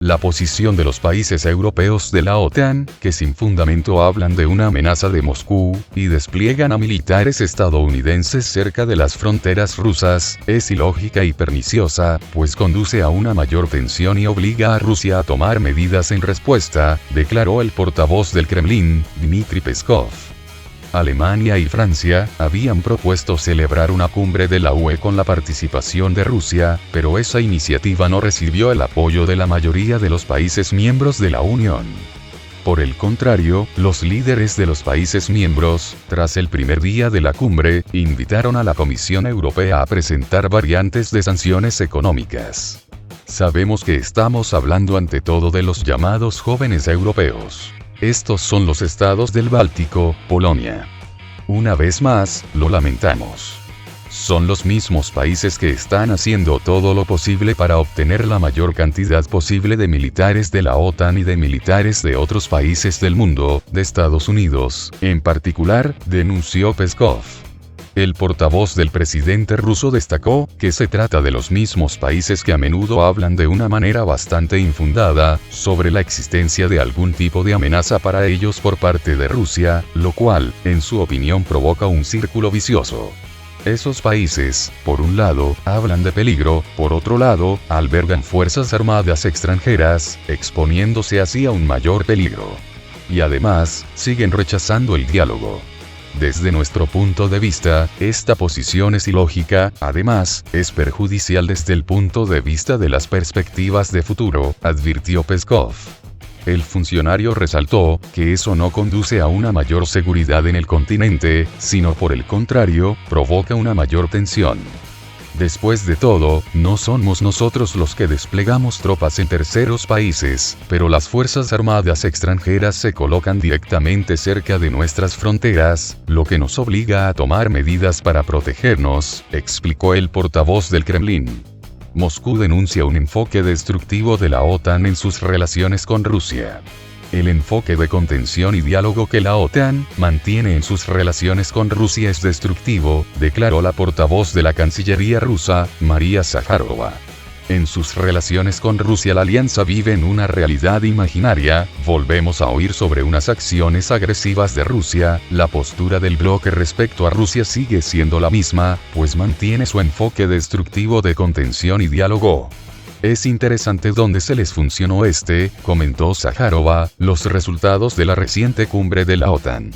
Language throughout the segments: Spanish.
La posición de los países europeos de la OTAN, que sin fundamento hablan de una amenaza de Moscú, y despliegan a militares estadounidenses cerca de las fronteras rusas, es ilógica y perniciosa, pues conduce a una mayor tensión y obliga a Rusia a tomar medidas en respuesta, declaró el portavoz del Kremlin, Dmitry Peskov. Alemania y Francia habían propuesto celebrar una cumbre de la UE con la participación de Rusia, pero esa iniciativa no recibió el apoyo de la mayoría de los países miembros de la Unión. Por el contrario, los líderes de los países miembros, tras el primer día de la cumbre, invitaron a la Comisión Europea a presentar variantes de sanciones económicas. Sabemos que estamos hablando ante todo de los llamados jóvenes europeos. Estos son los estados del Báltico, Polonia. Una vez más, lo lamentamos. Son los mismos países que están haciendo todo lo posible para obtener la mayor cantidad posible de militares de la OTAN y de militares de otros países del mundo, de Estados Unidos, en particular, denunció Peskov. El portavoz del presidente ruso destacó que se trata de los mismos países que a menudo hablan de una manera bastante infundada sobre la existencia de algún tipo de amenaza para ellos por parte de Rusia, lo cual, en su opinión, provoca un círculo vicioso. Esos países, por un lado, hablan de peligro, por otro lado, albergan fuerzas armadas extranjeras, exponiéndose así a un mayor peligro. Y además, siguen rechazando el diálogo. Desde nuestro punto de vista, esta posición es ilógica, además, es perjudicial desde el punto de vista de las perspectivas de futuro, advirtió Peskov. El funcionario resaltó que eso no conduce a una mayor seguridad en el continente, sino por el contrario, provoca una mayor tensión. Después de todo, no somos nosotros los que desplegamos tropas en terceros países, pero las fuerzas armadas extranjeras se colocan directamente cerca de nuestras fronteras, lo que nos obliga a tomar medidas para protegernos, explicó el portavoz del Kremlin. Moscú denuncia un enfoque destructivo de la OTAN en sus relaciones con Rusia. El enfoque de contención y diálogo que la OTAN mantiene en sus relaciones con Rusia es destructivo, declaró la portavoz de la Cancillería rusa, María Zakharova. En sus relaciones con Rusia la alianza vive en una realidad imaginaria, volvemos a oír sobre unas acciones agresivas de Rusia, la postura del bloque respecto a Rusia sigue siendo la misma, pues mantiene su enfoque destructivo de contención y diálogo. Es interesante dónde se les funcionó comentó Zakharova, los resultados de la reciente cumbre de la OTAN.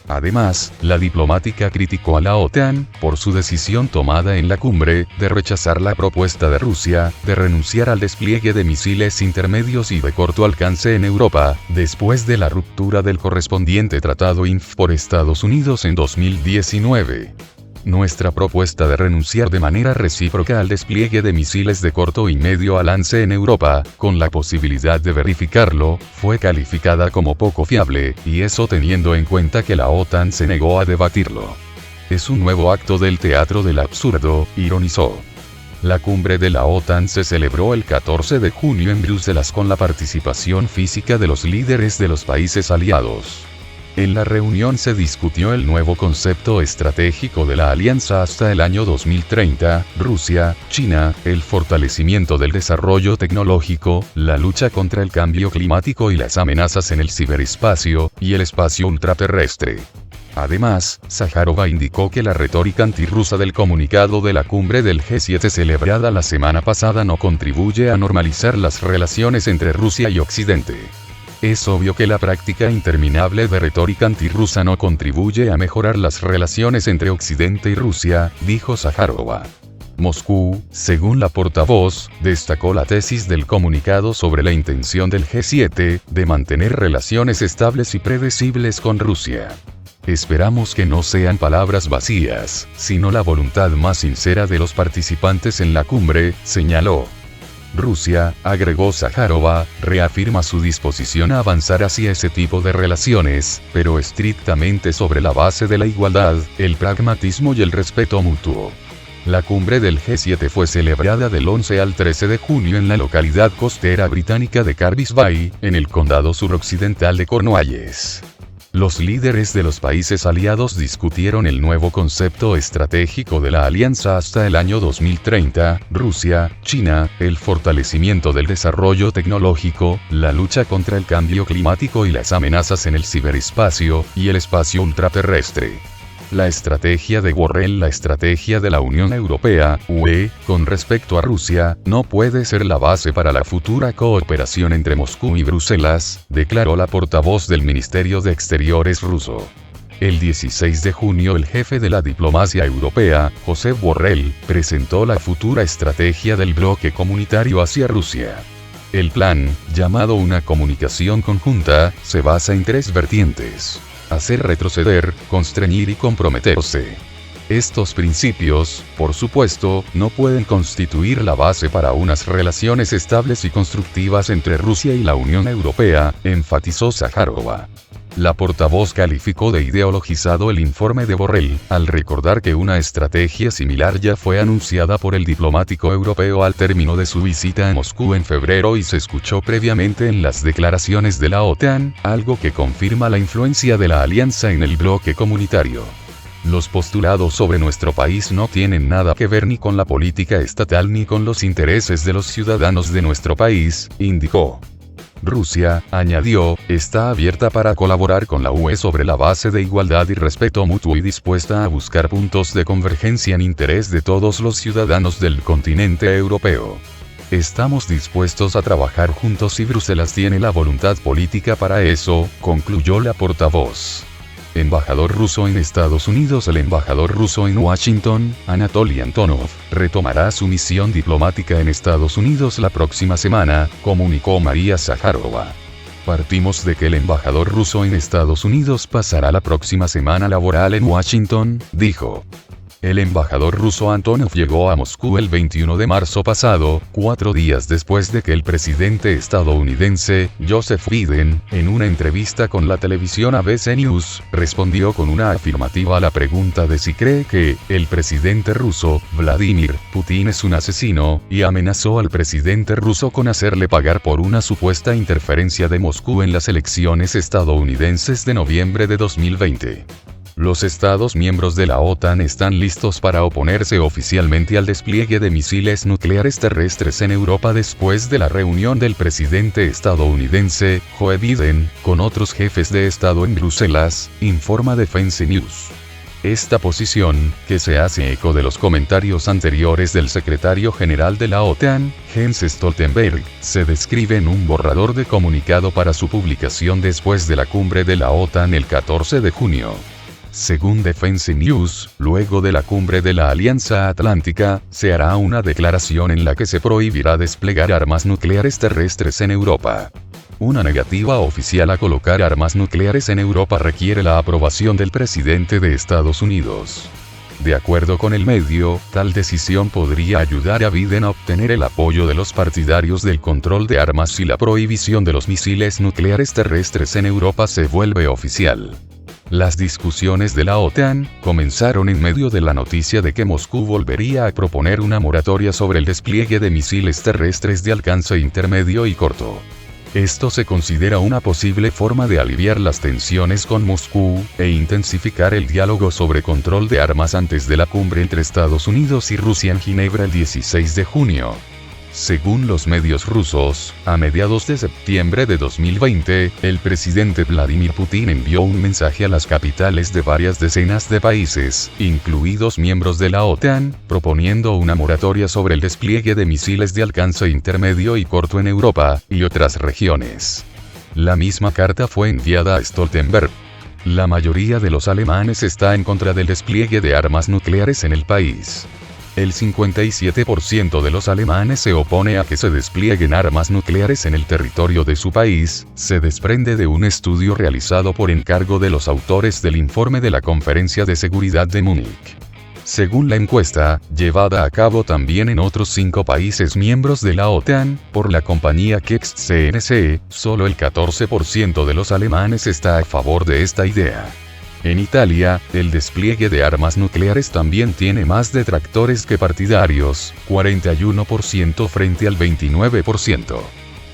Además, la diplomática criticó a la OTAN, por su decisión tomada en la cumbre, de rechazar la propuesta de Rusia, de renunciar al despliegue de misiles intermedios y de corto alcance en Europa, después de la ruptura del correspondiente tratado INF por Estados Unidos en 2019. Nuestra propuesta de renunciar de manera recíproca al despliegue de misiles de corto y medio alcance en Europa, con la posibilidad de verificarlo, fue calificada como poco fiable, y eso teniendo en cuenta que la OTAN se negó a debatirlo. Es un nuevo acto del teatro del absurdo, ironizó. La cumbre de la OTAN se celebró el 14 de junio en Bruselas con la participación física de los líderes de los países aliados. En la reunión se discutió el nuevo concepto estratégico de la alianza hasta el año 2030, Rusia, China, el fortalecimiento del desarrollo tecnológico, la lucha contra el cambio climático y las amenazas en el ciberespacio, y el espacio ultraterrestre. Además, Zakharova indicó que la retórica antirrusa del comunicado de la cumbre del G7 celebrada la semana pasada no contribuye a normalizar las relaciones entre Rusia y Occidente. Es obvio que la práctica interminable de retórica antirrusa no contribuye a mejorar las relaciones entre Occidente y Rusia, dijo Zakharova. Moscú, según la portavoz, destacó la tesis del comunicado sobre la intención del G7 de mantener relaciones estables y predecibles con Rusia. Esperamos que no sean palabras vacías, sino la voluntad más sincera de los participantes en la cumbre, señaló. Rusia, agregó Zakharova, reafirma su disposición a avanzar hacia ese tipo de relaciones, pero estrictamente sobre la base de la igualdad, el pragmatismo y el respeto mutuo. La cumbre del G7 fue celebrada del 11 al 13 de junio en la localidad costera británica de Cardiff Bay, en el condado suroccidental de Cornualles. Los líderes de los países aliados discutieron el nuevo concepto estratégico de la alianza hasta el año 2030, Rusia, China, el fortalecimiento del desarrollo tecnológico, la lucha contra el cambio climático y las amenazas en el ciberespacio y el espacio ultraterrestre. La estrategia de Borrell, la estrategia de la Unión Europea, UE, con respecto a Rusia, no puede ser la base para la futura cooperación entre Moscú y Bruselas, declaró la portavoz del Ministerio de Exteriores ruso. El 16 de junio el jefe de la diplomacia europea, Josep Borrell, presentó la futura estrategia del bloque comunitario hacia Rusia. El plan, llamado una comunicación conjunta, se basa en 3 vertientes: hacer retroceder, constreñir y comprometerse. Estos principios, por supuesto, no pueden constituir la base para unas relaciones estables y constructivas entre Rusia y la Unión Europea, enfatizó Zaharova. La portavoz calificó de ideologizado el informe de Borrell, al recordar que una estrategia similar ya fue anunciada por el diplomático europeo al término de su visita a Moscú en febrero y se escuchó previamente en las declaraciones de la OTAN, algo que confirma la influencia de la alianza en el bloque comunitario. Los postulados sobre nuestro país no tienen nada que ver ni con la política estatal ni con los intereses de los ciudadanos de nuestro país, indicó. Rusia, añadió, está abierta para colaborar con la UE sobre la base de igualdad y respeto mutuo y dispuesta a buscar puntos de convergencia en interés de todos los ciudadanos del continente europeo. Estamos dispuestos a trabajar juntos y Bruselas tiene la voluntad política para eso, concluyó la portavoz. Embajador ruso en Estados Unidos. El embajador ruso en Washington, Anatoly Antonov, retomará su misión diplomática en Estados Unidos la próxima semana, comunicó María Zaharova. Partimos de que el embajador ruso en Estados Unidos pasará la próxima semana laboral en Washington, dijo. El embajador ruso Antonov llegó a Moscú el 21 de marzo pasado, 4 días después de que el presidente estadounidense, Joseph Biden, en una entrevista con la televisión ABC News, respondió con una afirmativa a la pregunta de si cree que el presidente ruso, Vladimir Putin, es un asesino, y amenazó al presidente ruso con hacerle pagar por una supuesta interferencia de Moscú en las elecciones estadounidenses de noviembre de 2020. Los Estados miembros de la OTAN están listos para oponerse oficialmente al despliegue de misiles nucleares terrestres en Europa después de la reunión del presidente estadounidense, Joe Biden, con otros jefes de Estado en Bruselas, informa Defense News. Esta posición, que se hace eco de los comentarios anteriores del secretario general de la OTAN, Jens Stoltenberg, se describe en un borrador de comunicado para su publicación después de la cumbre de la OTAN el 14 de junio. Según Defense News, luego de la cumbre de la Alianza Atlántica, se hará una declaración en la que se prohibirá desplegar armas nucleares terrestres en Europa. Una negativa oficial a colocar armas nucleares en Europa requiere la aprobación del presidente de Estados Unidos. De acuerdo con el medio, tal decisión podría ayudar a Biden a obtener el apoyo de los partidarios del control de armas si la prohibición de los misiles nucleares terrestres en Europa se vuelve oficial. Las discusiones de la OTAN comenzaron en medio de la noticia de que Moscú volvería a proponer una moratoria sobre el despliegue de misiles terrestres de alcance intermedio y corto. Esto se considera una posible forma de aliviar las tensiones con Moscú e intensificar el diálogo sobre control de armas antes de la cumbre entre Estados Unidos y Rusia en Ginebra el 16 de junio. Según los medios rusos, a mediados de septiembre de 2020, el presidente Vladimir Putin envió un mensaje a las capitales de varias decenas de países, incluidos miembros de la OTAN, proponiendo una moratoria sobre el despliegue de misiles de alcance intermedio y corto en Europa y otras regiones. La misma carta fue enviada a Stoltenberg. La mayoría de los alemanes está en contra del despliegue de armas nucleares en el país. El 57% de los alemanes se opone a que se desplieguen armas nucleares en el territorio de su país, se desprende de un estudio realizado por encargo de los autores del informe de la Conferencia de Seguridad de Múnich. Según la encuesta, llevada a cabo también en otros 5 países miembros de la OTAN, por la compañía Kex CNC, solo el 14% de los alemanes está a favor de esta idea. En Italia, el despliegue de armas nucleares también tiene más detractores que partidarios, 41% frente al 29%.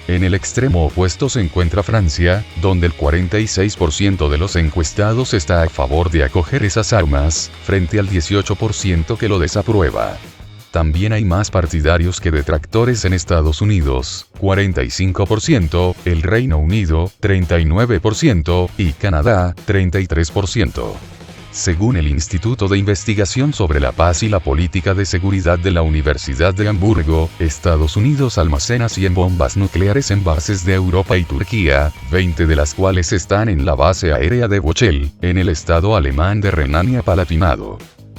En el extremo opuesto se encuentra Francia, donde el 46% de los encuestados está a favor de acoger esas armas, frente al 18% que lo desaprueba. También hay más partidarios que detractores en Estados Unidos, 45%, el Reino Unido, 39%, y Canadá, 33%. Según el Instituto de Investigación sobre la Paz y la Política de Seguridad de la Universidad de Hamburgo, Estados Unidos almacena 100 bombas nucleares en bases de Europa y Turquía, 20 de las cuales están en la base aérea de Bochel, en el estado alemán de Renania-Palatinado.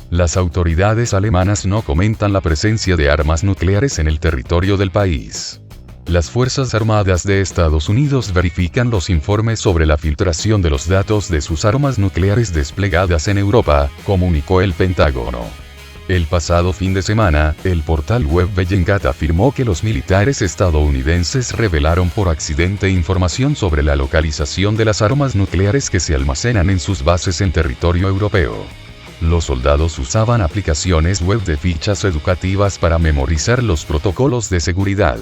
Las autoridades alemanas no comentan la presencia de armas nucleares en el territorio del país. Las Fuerzas Armadas de Estados Unidos verifican los informes sobre la filtración de los datos de sus armas nucleares desplegadas en Europa, comunicó el Pentágono. El pasado fin de semana, el portal web Bellingcat afirmó que los militares estadounidenses revelaron por accidente información sobre la localización de las armas nucleares que se almacenan en sus bases en territorio europeo. Los soldados usaban aplicaciones web de fichas educativas para memorizar los protocolos de seguridad.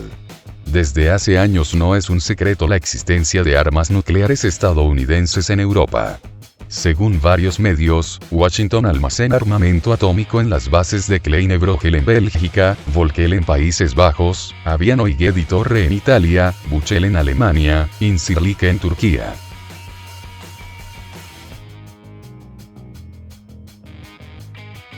Desde hace años no es un secreto la existencia de armas nucleares estadounidenses en Europa. Según varios medios, Washington almacena armamento atómico en las bases de Kleine Brogel en Bélgica, Volkel en Países Bajos, Aviano y Gedi Torre en Italia, Buchel en Alemania, Incirlik en Turquía.